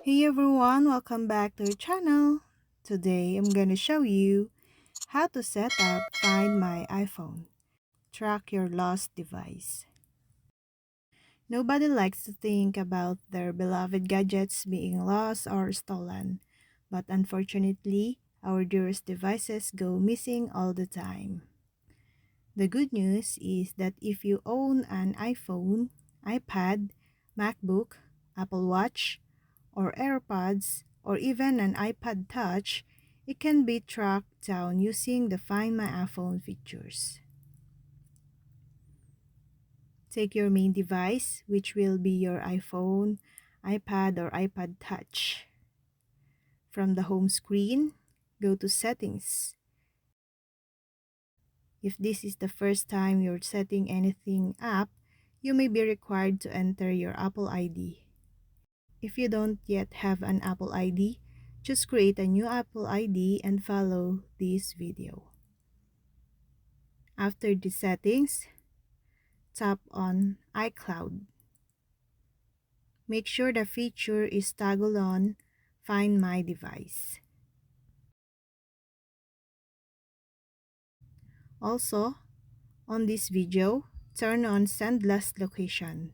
Hey everyone, welcome back to our channel. Today I'm gonna show you how to set up Find My iPhone. Track your lost device. Nobody likes to think about their beloved gadgets being lost or stolen, but unfortunately, our dearest devices go missing all the time. The good news is that if you own an iPhone, iPad, MacBook, Apple Watch, or AirPods, or even an iPad Touch, it can be tracked down using the Find My iPhone features. Take your main device, which will be your iPhone, iPad, or iPad Touch. From the home screen, go to Settings. If this is the first time you're setting anything up, you may be required to enter your Apple ID. If you don't yet have an Apple ID, just create a new Apple ID and follow this video. After the settings, tap on iCloud. Make sure the feature is toggled on Find My Device. Also, on this video, turn on Send Last Location.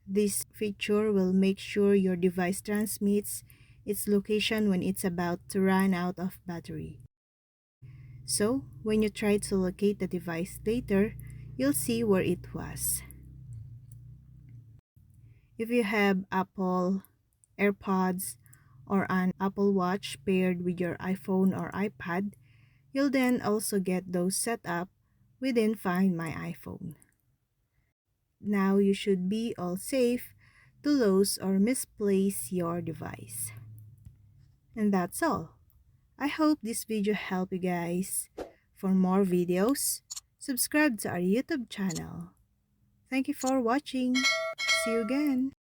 This feature will make sure your device transmits its location when it's about to run out of battery. So, when you try to locate the device later, you'll see where it was. If you have Apple AirPods or an Apple Watch paired with your iPhone or iPad, you'll then also get those set up within Find My iPhone. Now you should be all safe to lose or misplace your device. And that's all. I hope this video helped you guys. For more videos, subscribe to our YouTube channel. Thank you for watching. See you again.